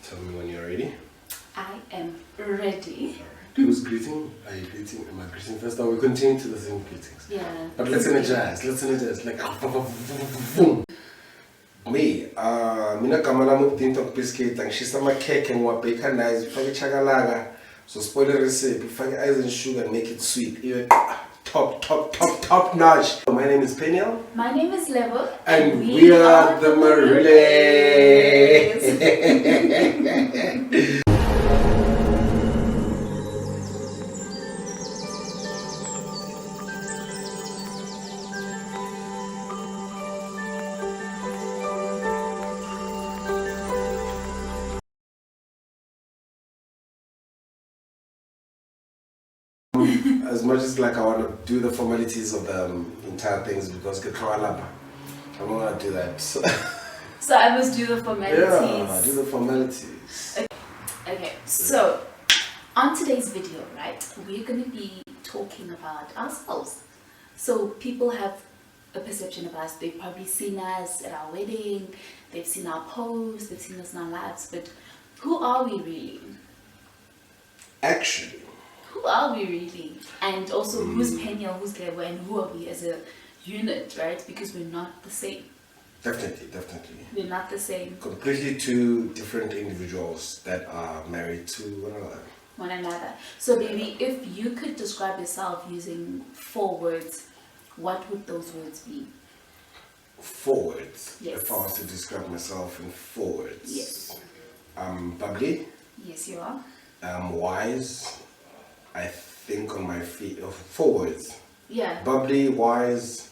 Tell me when you're ready. I am ready. Who's greeting? Are you greeting? Am I greeting first? Or we continue to the same greetings? Yeah. But let's energize. Like boom. Me, mina kamala mo tinto biscuit and she's some cake and what bacon nice, fake chagalaga. So spoil the recipe, fake ice and sugar and make it sweet. Even top notch. My name is Peniel. My name is Level. And we are the Marule. As much as like I want to do the formalities of the entire things because I'm not gonna do that. So I must do the formalities. Yeah, do the formalities. Okay. So on today's video, right, we're going to be talking about ourselves. So people have a perception of us. They've probably seen us at our wedding. They've seen our posts. They've seen us in our lives. But who are we really? Actually. Who are we really? And also, who's Peniel, who's Lebo, and who are we as a unit, right? Because we're not the same. Definitely. We're not the same. Completely two different individuals that are married to one another. So, baby, if you could describe yourself using 4 words, what would those words be? 4 words? Yes. If I was to describe myself in 4 words? Yes. I'm bubbly. Yes, you are. I'm wise. I think on my feet. 4 words. Yeah. Bubbly, wise,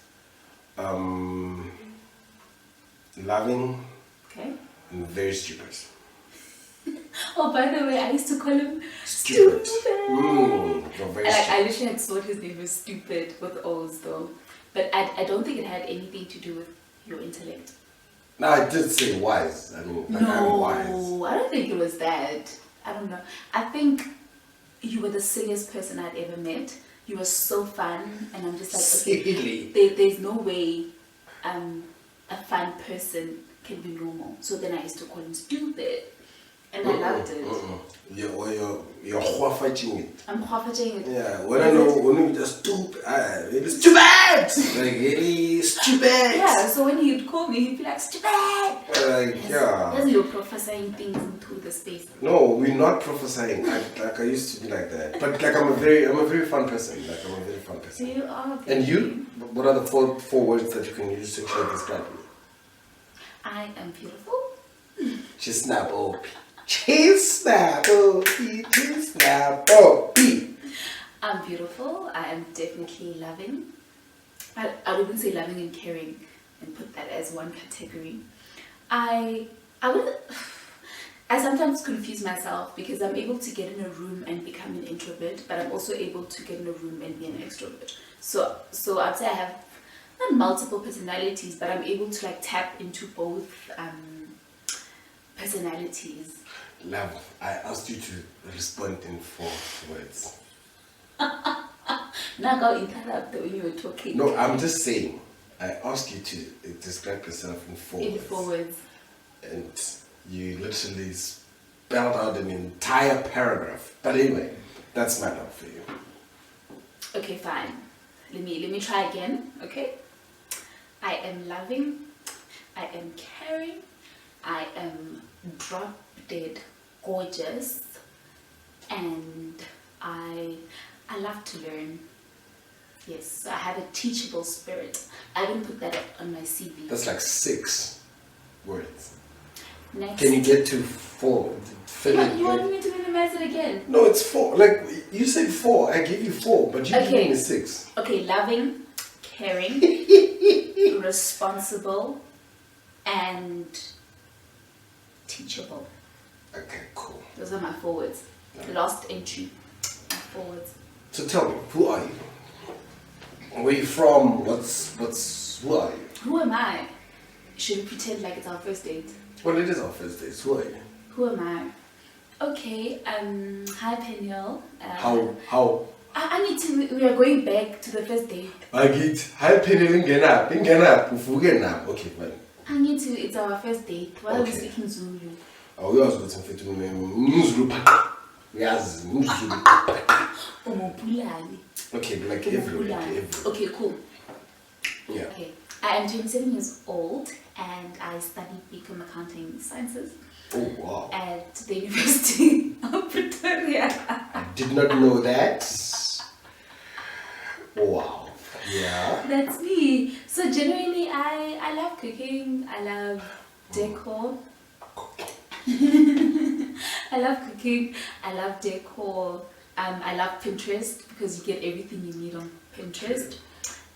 loving, okay, and very stupid. Oh, by the way, I used to call him Stupid. Very I literally had thought his name was Stupid with O's though. But I don't think it had anything to do with your intellect. No, I did say wise. I mean, like I'm wise. No, I don't think it was that. I don't know. I think you were the silliest person I'd ever met. You were so fun, and I'm just like, okay, there's no way a fun person can be normal. So then I used to call him Stupid, and I loved it. You're huafaching it. I'm huafaching it. Yeah, when you just stupid, it's stupid! Like, really stupid! Yeah, so when he'd call me, he'd be like, Stupid! Like, yeah. As you're prophesying things into the space. No, we're not prophesying. I used to be like that. But like I'm a very fun person. Like I'm a very fun person. So you are. And you? What are the four words that you can use to actually describe me? I am beautiful. Chisnapopi. I'm beautiful. I am definitely loving. I would even say loving and caring and put that as one category. I sometimes confuse myself because I'm able to get in a room and become an introvert, but I'm also able to get in a room and be an extrovert. So I'd say I have not multiple personalities, but I'm able to like tap into both personalities. Love, I asked you to respond in 4 words. Now go interrupt when you were talking. No, I'm just saying. I asked you to describe yourself in 4 words. In 4 words. And you literally spelled out an entire paragraph. But anyway, that's my love for you. Okay, fine. Let me try again. Okay. I am loving. I am caring. I am drop dead gorgeous, and I love to learn. Yes, I have a teachable spirit. I didn't put that on my CV. That's like 6 words. Next. Can you get to 4? You want me to minimize it again? No, it's 4. Like you said 4, I gave you 4, but you gave me 6. Okay, loving, caring, responsible, and teachable. Okay, cool. Those are my 4 words. Yeah. Last entry. My 4 words. So tell me, who are you? Where are you from? Who are you? Who am I? Should we pretend like it's our first date? Well, it is our first date. Who are you? Who am I? Okay, hi Peniel. How? I need to, we are going back to the first date. I get, hi Peniel, ingena, okay, fine. I need to, it's our first date. Why are we Okay. speaking Zulu? Uyazi ukuthi mfethu umZulu phaqha. Uyazi umZulu. Umupulani. Okay, but like every. Okay, cool. Yeah. Okay. I am 27 years old and I study BCom Accounting Sciences. Oh wow. At the University of Pretoria. I did not know that. Wow. Yeah. That's me. So generally I love cooking, I love decor. I love cooking, I love decor. I love Pinterest because you get everything you need on Pinterest.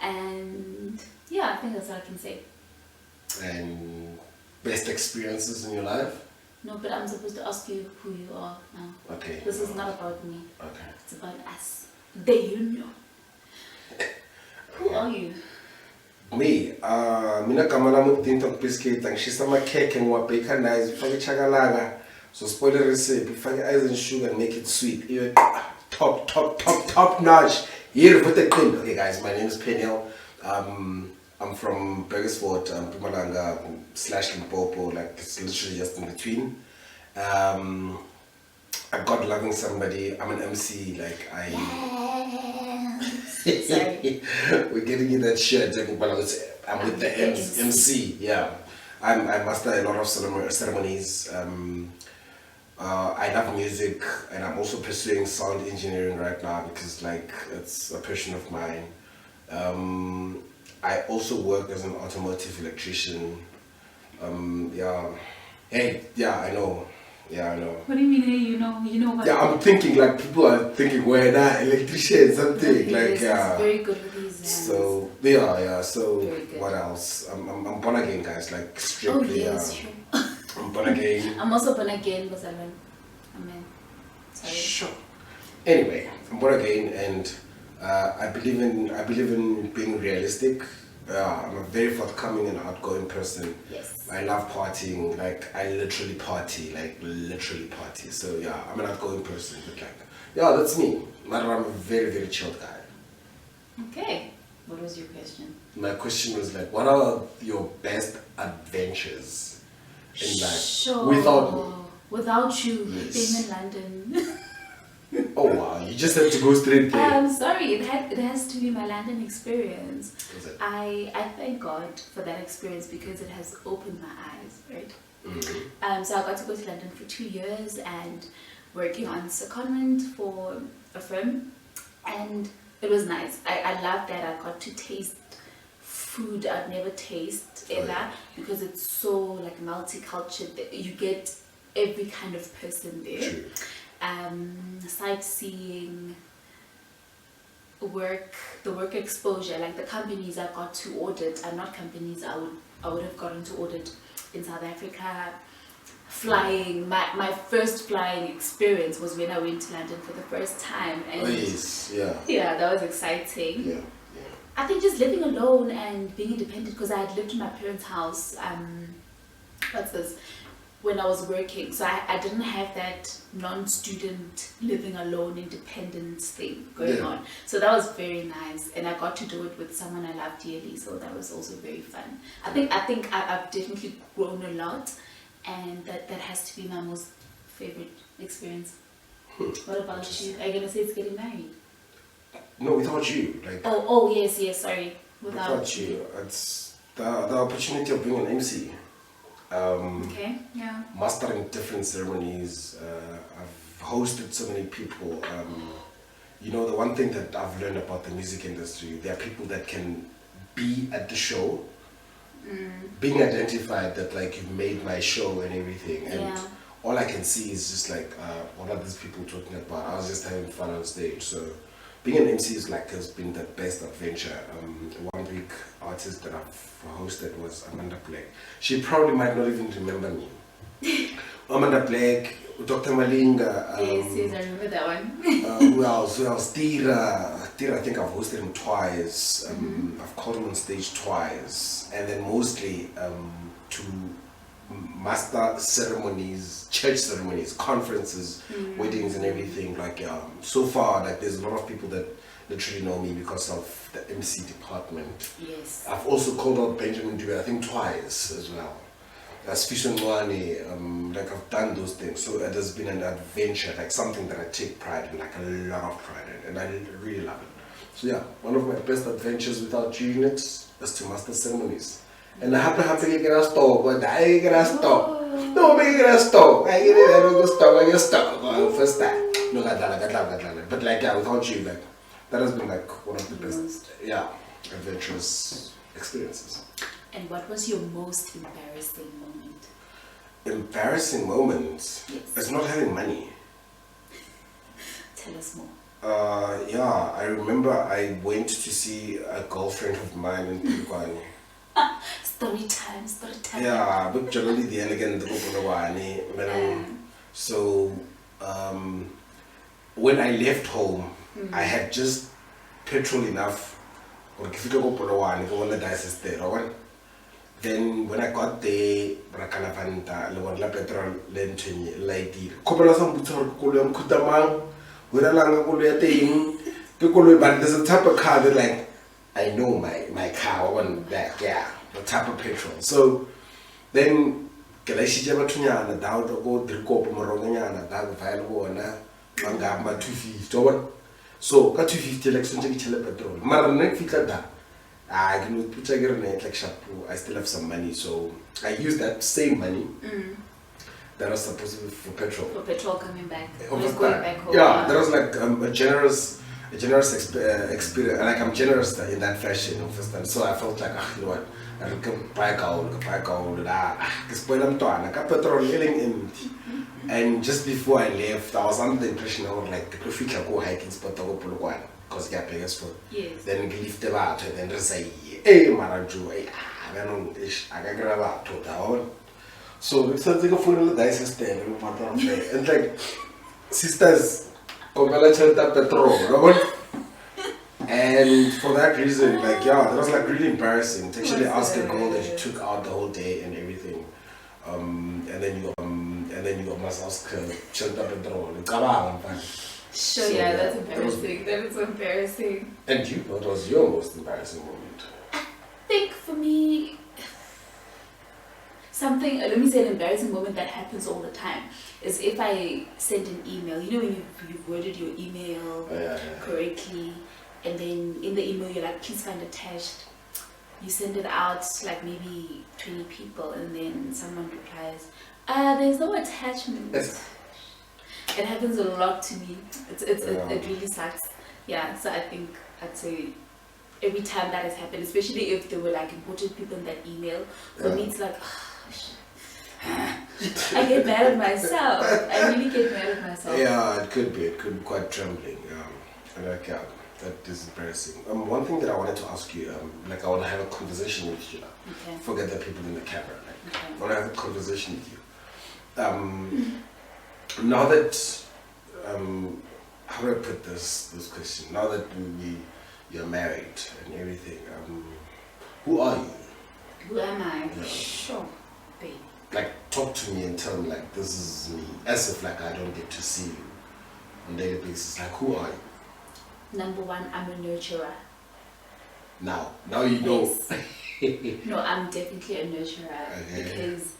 And yeah, I think that's all I can say. And best experiences in your life? No, but I'm supposed to ask you who you are now. Okay. This is not about me. Okay. It's about us. The union. Who are you? Me, mina gama lami ukudinta ukubhiskita ngishisa amakhekhe ngiwabheka nice ufake chakalaka so spoil the recipe ufake ice and sugar and make it sweet ibe top notch here for the clean. Okay guys, my name is Peniel. I'm from Burgersford, Mpumalanga / Limpopo, like it's literally just in between. I got loving somebody. I'm an MC, like Sorry. we're getting in that shirt. I'm with the MC. Yeah, I master a lot of ceremonies. I love music, and I'm also pursuing sound engineering right now because like it's a passion of mine. I also work as an automotive electrician. Yeah. Hey, yeah, I know. Yeah, I know. What do you mean? Hey, you know what? Yeah, I'm thinking like people are thinking, "Where that electrician something?" Okay, like, yeah. It's very good with these. So yeah. So Very what else? I'm born again, guys. Like strictly. Oh yes, sure. I'm born again. I'm also born again, but Amen. Sorry. Sure. Anyway, I'm born again, and I believe in being realistic. I'm a very forthcoming and outgoing person. Yes. I love partying. Like I literally party. So yeah, I'm an outgoing person. But like, yeah, that's me. I'm a very very chilled guy. Okay. What was your question? My question was like, what are your best adventures in life Sure. without me? Without you Yes. being in London. Oh wow, you just had to go straight there. I'm sorry, it has to be my London experience. Is it? I thank God for that experience because it has opened my eyes, right? Mm-hmm. So I got to go to London for 2 years and working on secondment for a firm, and it was nice. I loved that I got to taste food I'd never tasted ever. Oh, yeah. Because it's so like multicultural. You get every kind of person there. True. Sightseeing, the work exposure, like the companies I got to audit are not companies I would have gotten to audit in South Africa. Flying, my first flying experience was when I went to London for the first time, and Oh yes, yeah. yeah, that was exciting. Yeah. I think just living alone and being independent, because I had lived in my parents' house, when I was working, so I didn't have that non-student living alone independence thing going on. So that was very nice, and I got to do it with someone I love dearly, so that was also very fun. I think I've definitely grown a lot, and that has to be my most favorite experience. What about you? Are you gonna say it's getting married? No, without you, like. Oh yes, sorry. Without you, it's the opportunity of being an MC. Okay, yeah. Mastering different ceremonies. I've hosted so many people. You know, the one thing that I've learned about the music industry, there are people that can be at the show, being identified that like you've made my show and everything, and all I can see is just like, what are these people talking about? I was just having fun on stage. So being an MC is like has been the best adventure. One week artist that I've hosted was Amanda Black. She probably might not even remember me. Amanda Black, Dr. Malinga. Yes, I remember that one. Who else? Tira, I think I've hosted him twice. I've called him on stage twice. And then mostly to master ceremonies, church ceremonies, conferences, weddings and everything. Like so far, like there's a lot of people that literally know me because of the MC department. Yes. I've also called out Benjamin Dewey, I think twice as well. As Fish and Wani, like I've done those things, so it has been an adventure, like something that I take pride in, like a lot of pride in, and I really love it. So yeah, one of my best adventures without using it is to master ceremonies. And I happily get a stop, but I get a stop. No, I get a stop. I get it, I don't get stop, I get stop. First time. No, but like yeah, without you, like that has been like one of the best, yeah, adventurous experiences. And what was your most embarrassing moment? Embarrassing moment? Yes. It's not having money. Tell us more. Yeah, I remember I went to see a girlfriend of mine in Polokwane. Story time. Yeah, but generally the elegant Polokwane. So, when I left home, I had just petrol enough. Then when I got there, Brakalavanta, Lewanla petrol, Lentini, Lady, Coppola Sambutor, Kulam Kutamang, Wiralanga Kuliating, but there's a type of car that, like, I know my car, one that, yeah, the type of petrol. So then, Kalashi Jabatunya, and down to go to Copa Morogana, and down the Vile and Mangamba 250. So, got 250 like Sunjaki petrol. Maranek Fikada. I can put a net like shampoo. I still have some money, so I use that same money that was supposed to be for petrol. For petrol coming back. Over Going time. back home. Yeah, that was like a generous experience. Like I'm generous in that fashion of first time. So I felt like, you know what, I can buy gold, spoil them to I got petrol filling empty. And just before I left, I was under the impression I would like if we can go hiking spot to go Polokwane. Because you pay us for. Yes. Then leave the water, then they say, hey, Maraju, I don't grab out to down. So it's something of a dice stand and like sisters, petrol. And for that reason, like, yeah, that was like really embarrassing to actually ask a girl that you took out the whole day and everything. And then you must ask her, petrol. Sure, So, yeah, that's embarrassing. That is embarrassing. And you, what was your most embarrassing moment? I think for me, something, let me say an embarrassing moment that happens all the time is if I send an email, you know when you've worded your email correctly, and then in the email you're like, please find attached. You send it out to like maybe 20 people, and then someone replies, there's no attachment. It happens a lot to me. It really sucks. Yeah, so I think I'd say every time that has happened, especially if there were like important people in that email, for me it's like, I get mad at myself. I really get mad at myself. Yeah, it could be quite trembling. Like, yeah, that is embarrassing. One thing that I wanted to ask you, like I want to have a conversation with you. Okay. Forget the people in the camera. Like, Okay. I want to have a conversation with you. Now that, how do I put this question? Now that you're married and everything, who are you? Who am I? Yeah. Sure, babe. Like, talk to me and tell me, like, this is me. As if, like, I don't get to see you on a daily basis. Like, who are you? Number one, I'm a nurturer. Now you know. Yes. No, I'm definitely a nurturer. Okay. Because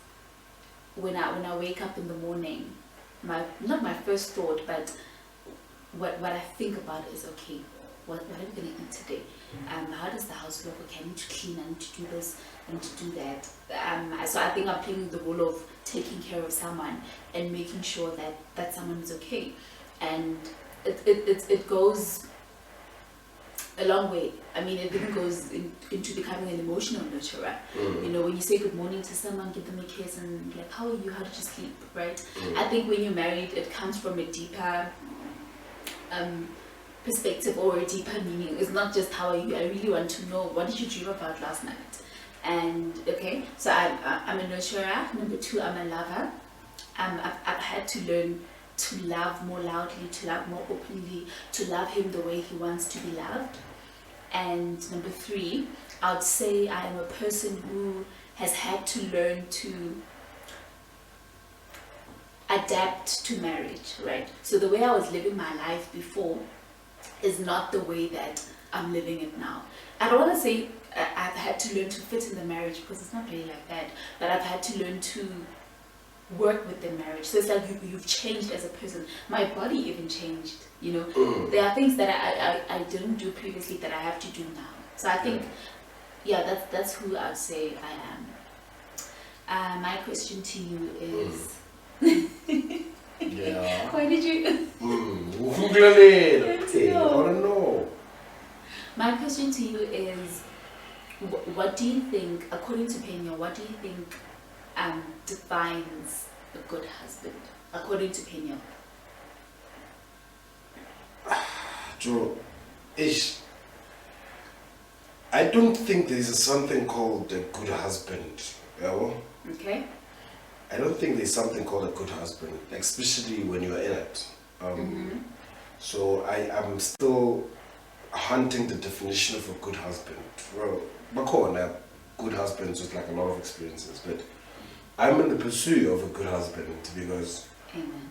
when I wake up in the morning, not my first thought, but what I think about is, okay, what are we going to eat today? How does the house look? Okay, I need to clean, I need to do this, I need to do that. So I think I'm playing the role of taking care of someone and making sure that someone is okay. And it goes a long way. I mean, it even goes into becoming an emotional nurturer. You know, when you say good morning to someone, give them a kiss and like, how are you? How did you sleep? Right? I think when you're married, it comes from a deeper perspective or a deeper meaning. It's not just how are you. I really want to know, what did you dream about last night? And okay, so I'm a nurturer. Number two, I'm a lover. I've had to learn to love more loudly, to love more openly, to love him the way he wants to be loved. And number three, I would say I am a person who has had to learn to adapt to marriage, right? So the way I was living my life before is not the way that I'm living it now. I don't want to say I've had to learn to fit in the marriage, because it's not really like that, but I've had to learn to work with the marriage. So it's like you've changed as a person. My body even changed, you know. There are things that I didn't do previously that I have to do now. So I think, yeah, that's who I'd say I am. My question to you is... Yeah. Why did you... I don't know. My question to you is, what do you think, according to Pena, what do you think defines a good husband, according to Pena? Joe, I don't think there's something called a good husband. You know? Okay. I don't think there's something called a good husband, especially when you're in it. So I am still hunting the definition of a good husband. Well, bakhona good husbands with like a lot of experiences, but I'm in the pursuit of a good husband because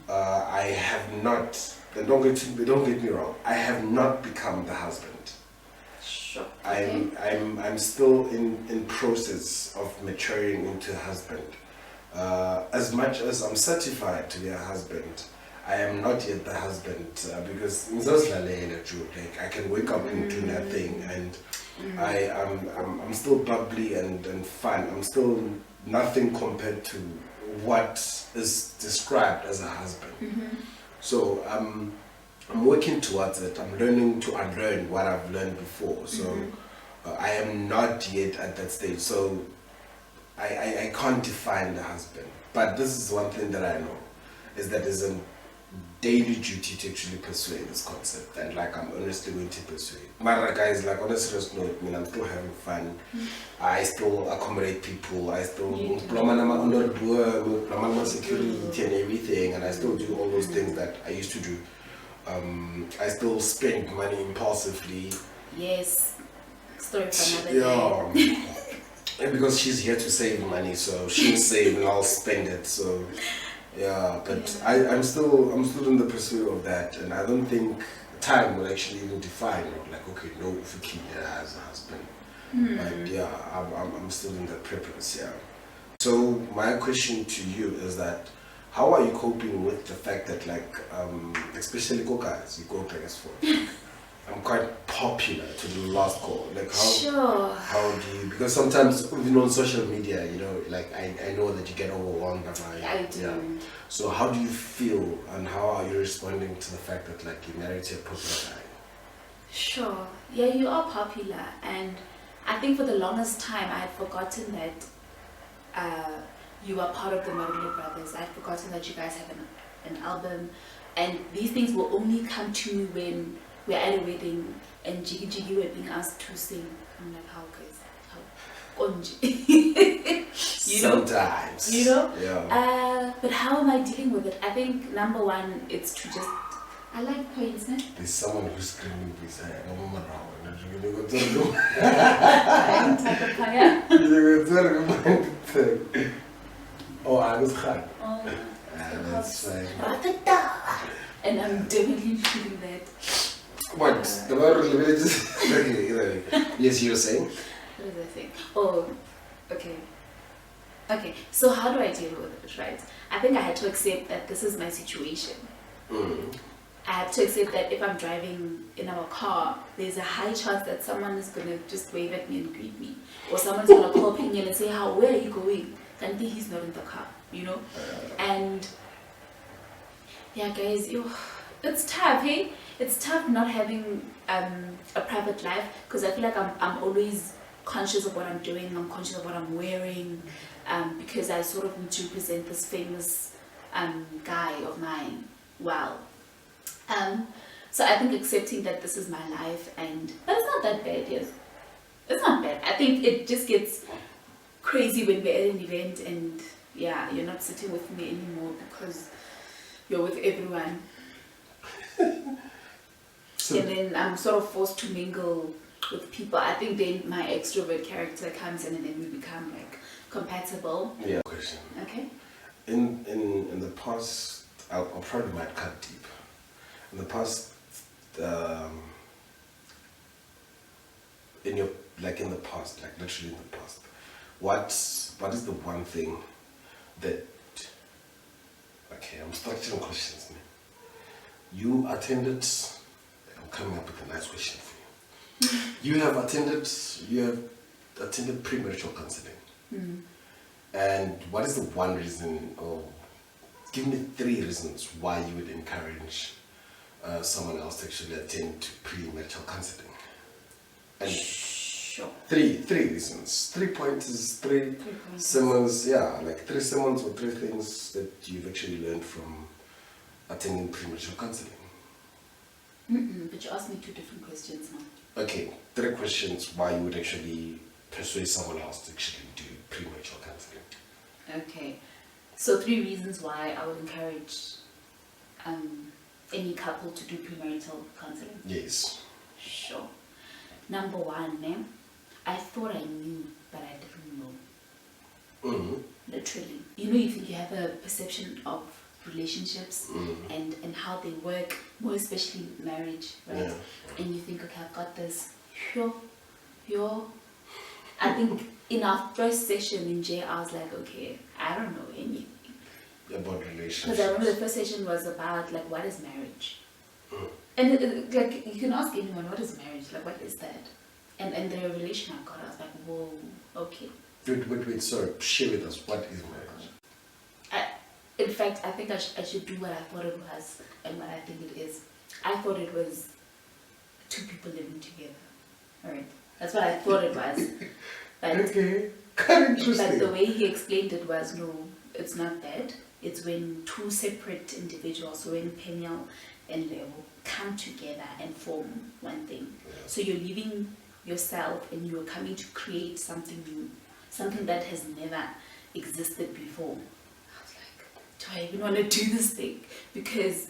I have not. And don't get me wrong. I have not become the husband. Sure. Okay. I'm still in process of maturing into a husband. As much as I'm certified to be a husband, I am not yet the husband because like I can wake up and do nothing, and I'm still bubbly and fun. I'm still nothing compared to what is described as a husband. So I'm working towards it. I'm learning to unlearn what I've learned before. So I am not yet at that stage. So I can't define the husband. But this is one thing that I know, is that it's a daily duty to actually pursue this concept, and like I'm honestly going to pursue it. Mara guys, like on a serious note, I mean, I'm still having fun. I still accommodate people. I still security and everything, and I still do all those things that I used to do. I still spend money impulsively. Yes. Story for another day. And because she's here to save money, so she'll save and I'll spend it. So yeah, but I'm still in the pursuit of that, and I don't think time will actually even define it. Like, okay, no, if you keep her as a husband. But yeah, I'm still in that preference. Yeah. So my question to you is that, how are you coping with the fact that, like, especially guys, you go back and forth. I'm quite popular to the last call. Like how do you, because sometimes even on social media, you know, like I know that you get overwhelmed by I do. Yeah. So how do you feel, and how are you responding to the fact that, like, you're married to a popular guy? Sure. Yeah, you are popular, and I think for the longest time I had forgotten that you are part of the Marule brothers. I had forgotten that you guys have an album, and these things will only come to me when we're at a wedding and Jiggy Jiggy were being asked to sing. I'm like, how guys? How? You know? Sometimes. You know? Yeah. But how am I dealing with it? I think number one, it's to just, I like points, no? There's someone who's screaming beside. Oh, I was hard. Oh, that's fine. and I'm definitely feeling that. What? The okay, yes, you were saying? What was I saying? Oh, okay. Okay, so how do I deal with it, right? I think I had to accept that this is my situation. I have to accept that if I'm driving in our car, there's a high chance that someone is going to just wave at me and greet me. Or someone's going to call Piniel and say, where are you going? And think he's not in the car, you know? And yeah, guys, it's tough, hey? It's tough not having a private life, because I feel like I'm always conscious of what I'm doing. I'm conscious of what I'm wearing, because I sort of need to represent this famous guy of mine well. So I think accepting that this is my life, but it's not that bad, yes. It's not bad. I think it just gets crazy when we're at an event and yeah, you're not sitting with me anymore because you're with everyone. And then I'm sort of forced to mingle with people. I think then my extrovert character comes in and then we become like compatible. Yeah. Question. Okay. In the past, I'll probably might cut deep. In the past, in the past, like, literally in the past, what is the one thing that Okay, I'm structuring questions, man. You attended, I'm coming up with a nice question for you. You have attended premarital counseling. And what is the one reason, or give me 3 reasons why you would encourage someone else to actually attend to premarital counseling? And Sure. Three reasons. 3 pointers, 3 summons, yeah, like 3 summons or 3 things that you've actually learned from attending premarital counseling. But you asked me 2 different questions now. Okay, 3 questions why you would actually persuade someone else to actually do premarital counseling. Okay, so 3 reasons why I would encourage any couple to do premarital counseling. Yes. Sure. Number 1, I thought I knew, but I didn't know. Literally. You think you have a perception of relationships and how they work, more especially marriage, right? Yeah. And you think, okay, I've got this. I think in our first session in J, I was like, okay, I don't know anything about relationships. because I remember the first session was about like, what is marriage? And like, you can ask anyone, what is marriage? Like, what is that? And the revelation I got, I was like, whoa, okay. Wait, sorry, share with us, what is marriage? In fact, I think I should do what I thought it was and what I think it is. I thought it was 2 people living together. Alright, that's what I thought it was. But, okay, kind of interesting. But the way he explained it was, no, it's not that. It's when 2 separate individuals, so when Peniel and Leo, come together and form one thing. Yeah. So you're leaving yourself and you're coming to create something new, something that has never existed before. I was like, do I even want to do this thing? Because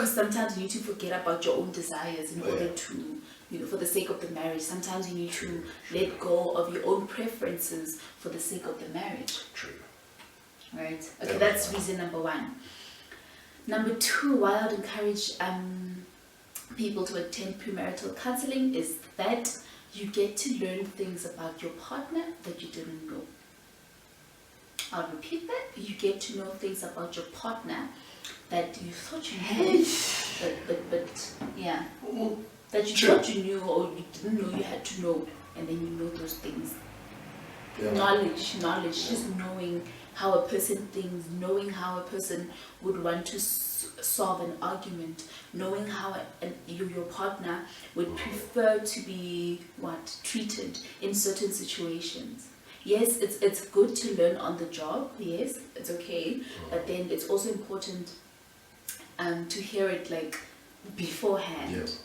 sometimes you need to forget about your own desires in order to, for the sake of the marriage. Sometimes you need to let go of your own preferences for the sake of the marriage. True. Right? Okay, that's reason number 1. Number 2, why I'd encourage people to attend premarital counseling is that you get to learn things about your partner that you didn't know. I'll repeat that. You get to know things about your partner that you thought you knew, but yeah, that you thought you knew or you didn't know you had to know, and then you know those things. Yeah. Knowledge, just knowing how a person thinks, knowing how a person would want to solve an argument, knowing how your partner would prefer to be treated in certain situations. Yes, it's good to learn on the job. Yes, it's okay, but then it's also important to hear it like beforehand,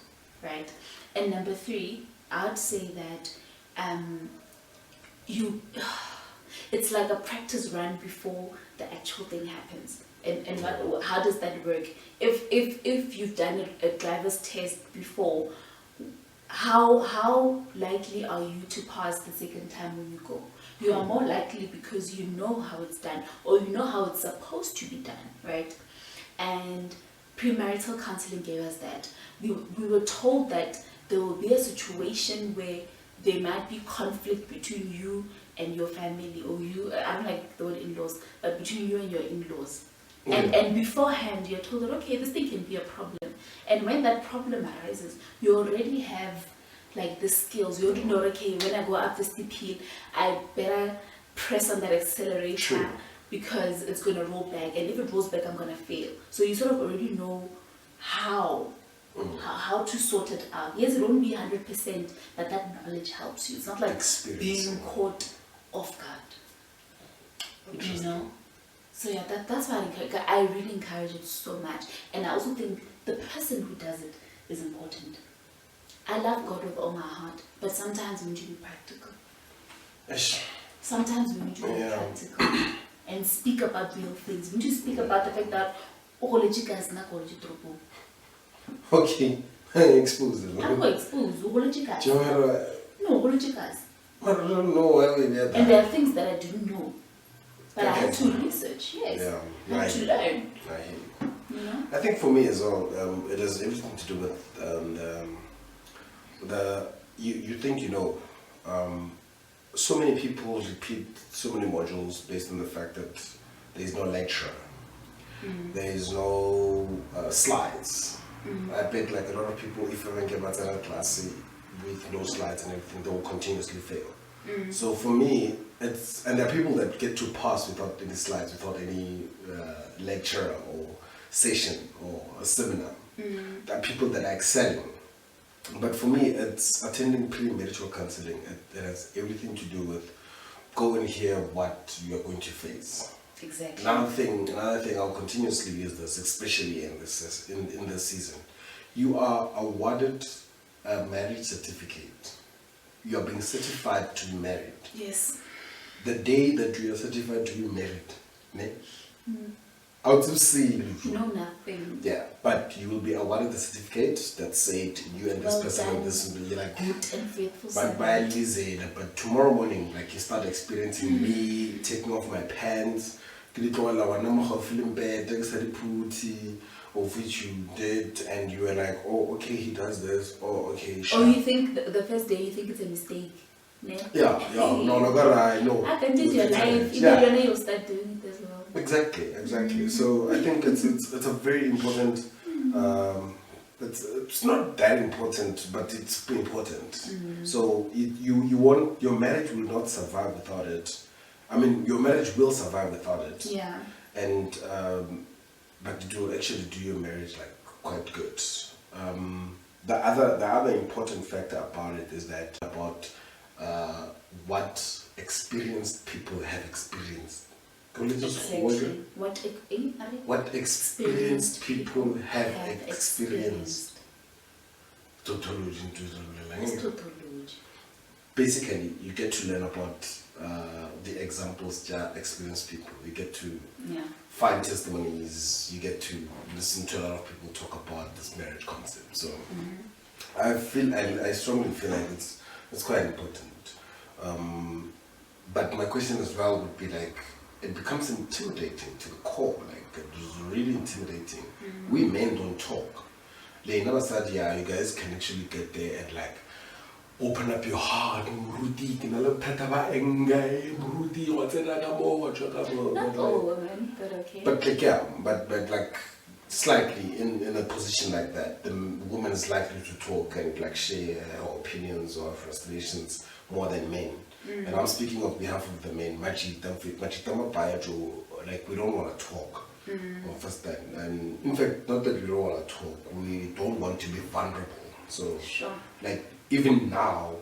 right? And number 3, I would say that it's like a practice run before the actual thing happens. And how does that work? If you've done a driver's test before, how likely are you to pass the second time when you go? You are more likely because you know how it's done, or you know how it's supposed to be done, right? And premarital counseling gave us that. We were told that there will be a situation where there might be conflict between you and your family, or I don't like the word in-laws, but between you and your in-laws. And beforehand, you're told that, okay, this thing can be a problem. And when that problem arises, you already have like the skills. You already know, okay, when I go up the steep hill, I better press on that accelerator because it's going to roll back. And if it rolls back, I'm going to fail. So you sort of already know how to sort it out. Yes, it won't be 100%, but that knowledge helps you. It's not like being caught off guard. You know? So yeah, that's why I really encourage it so much. And I also think the person who does it is important. I love God with all my heart, but sometimes we need to be practical. Sometimes we need to be practical and speak about real things. We need to speak about the fact that okay, expose it. I'm going to expose. No, I don't know why we did that. And there are things that I didn't know. But I had to research, yes. I had to learn. You know? I think for me as well, it has everything to do with you think you know. So many people repeat so many modules based on the fact that there is no lecturer. There is no slides. I bet like a lot of people, if I get my class with no slides and everything, they will continuously fail. So for me, and there are people that get to pass without any slides, without any lecture or session or a seminar. There are people that are excelling. But for me, it's attending pre-marital counseling. It has everything to do with go and hear what you're going to face. Exactly. Another thing I'll continuously use this, especially in this season. You are awarded a marriage certificate. You are being certified to be married. Yes. The day that you are certified to be married, out of sea. No, nothing. Yeah, but you will be awarded the certificate that said you and this Well person done. and this, you're like, Good and faithful but by Lizzie, but tomorrow morning, like you start experiencing me taking off my pants, of which you did, and you were like, oh, okay, he does this, oh, okay, sure. Oh, you think the first day you think it's a mistake? No? Yeah, no. I can teach your life. Yeah. You'll start doing it as well. Exactly. So I think it's a very important. It's not that important, but it's important. So you want your marriage will not survive without it. I mean, your marriage will survive without it. Yeah. And but it will actually do your marriage like quite good. The other important factor about it is that about what experienced people have experienced. Exactly. What experienced people have experienced. Tautology. It's tautology. Basically, you get to learn about the examples that experienced people. You get to find testimonies. You get to listen to a lot of people talk about this marriage concept. So I strongly feel like it's quite important. But my question as well would be like, it becomes intimidating to the core. Like it's really intimidating. We men don't talk. They never said, yeah, you guys can actually get there and like open up your heart. Not all women, but okay. But like but like slightly in a position like that, the woman is likely to talk and like share her opinions or frustrations more than men. And I'm speaking on behalf of the men. Like we don't want to talk. First time, and in fact, not that we don't want to talk. We don't want to be vulnerable. So, like even now,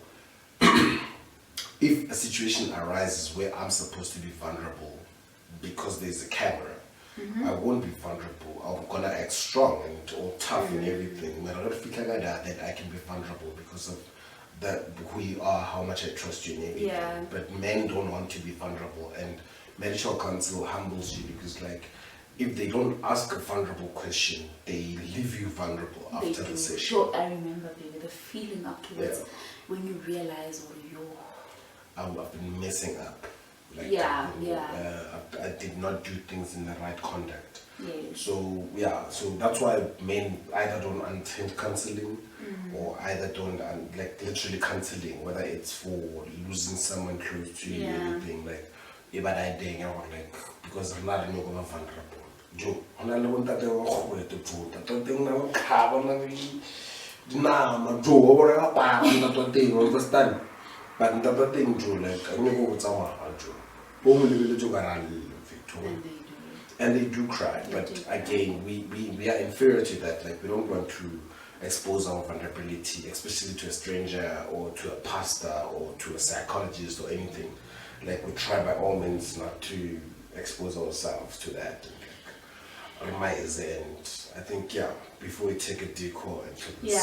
if a situation arises where I'm supposed to be vulnerable because there's a camera, I won't be vulnerable. I'm gonna act strong and all tough and everything. But I don't feel like that I can be vulnerable because of that who you are, how much I trust you and everything. Yeah. But men don't want to be vulnerable, and marital counsel humbles you because like if they don't ask a vulnerable question, they leave you vulnerable after the session. Sure, I remember, baby, the feeling afterwards when you realize, I've been messing up. Like, I did not do things in the right conduct. So that's why men either don't attend counseling or either don't like literally counseling, whether it's for losing someone close to you or anything like. But I dang like because I'm not vulnerable. Joe, I'm not going to go to the food. I don't think I'm carbon. Nah, Joe, over a bar, not a thing, understand. But the thing, Joe, like I know what's our Joe. Only the Joe and they do cry. But again, we are inferior to that. Like we don't want to expose our vulnerability, especially to a stranger or to a pastor or to a psychologist or anything. Like we try by all means not to expose ourselves to that. And I think before we take a decor into this,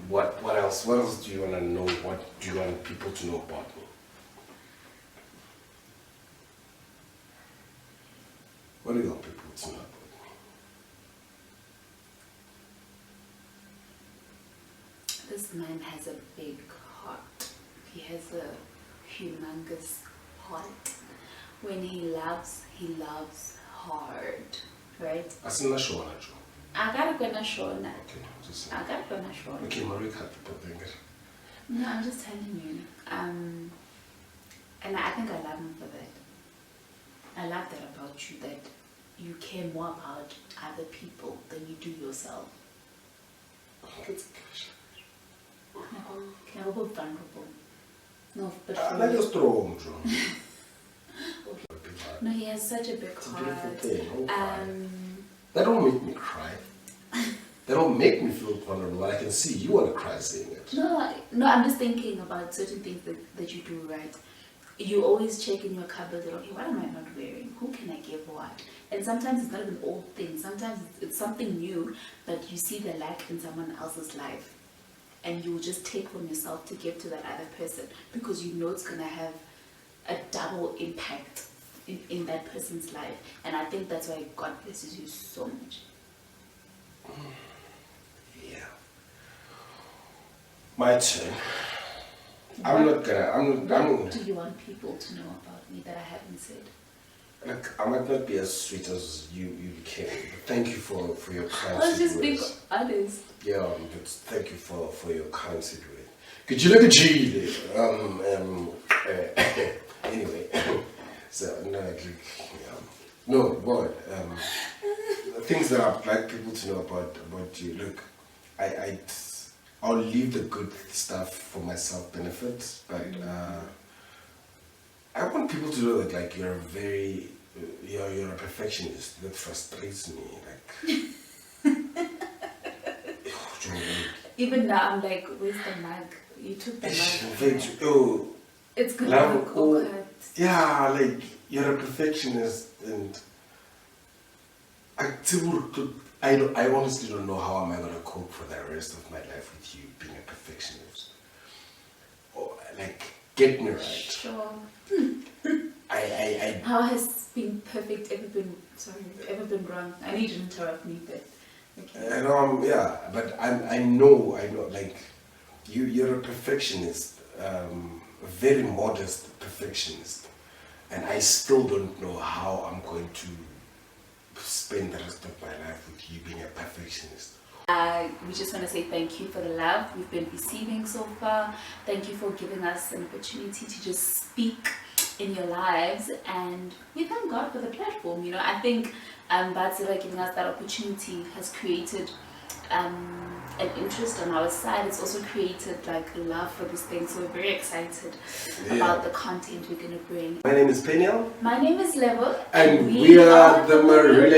what else do you want to know? What do you want people to know about me? What do you want people to know about me? This man has a big heart. He has a humongous heart. When he loves hard. Right? Asina Shona, Joe. I gotta go na Shona. Okay, just I gotta go na Shona. okay, Marule can't put it. No, I'm just telling you. And I think I love him for that. I love that about you, that you care more about other people than you do yourself. That's Can I be vulnerable? No, but I like your strong, John. no, he has such a big It's a heart. beautiful thing. That don't make me cry. That don't make me feel vulnerable. I can see you want to cry saying it. No, I'm just thinking about certain things that you do, right? You always check in your cupboard that, okay, what am I not wearing? Who can I give what? And sometimes it's not even old things. Sometimes it's something new, but you see the lack in someone else's life. And you will just take from yourself to give to that other person because you know it's going to have a double impact in that person's life. And I think that's why God blesses you so much. Yeah. My turn. What do you want people to know about me that I haven't said? Like, I might not be as sweet as you became. Thank you for your kind I was just words. being honest. Yeah, but thank you for your kind words. Could you look at G? Anyway, so no, things that I'd like people to know about you. Look, I'll leave the good stuff for my self benefit, but I want people to know that like you're a perfectionist. That frustrates me. Like even now, I'm like, where's the mug? You took the mug. It's good. Yeah, like you're a perfectionist, and I honestly don't know how am I gonna cope for the rest of my life with you being a perfectionist. Or like, get me right. Sure. I How has being perfect ever been wrong? I need you to interrupt me, but okay. Yeah, but I know, like you're a perfectionist, a very modest perfectionist, and I still don't know how I'm going to spend the rest of my life with you being a perfectionist. We just want to say thank you for the love we've been receiving so far. Thank you for giving us an opportunity to just speak in your lives, and we thank God for the platform. I think Batsira giving us that opportunity has created an interest on our side. It's also created like love for this thing, so we're very excited about the content we're going to bring. My name is Peniel. My name is Level, and we are the Marule.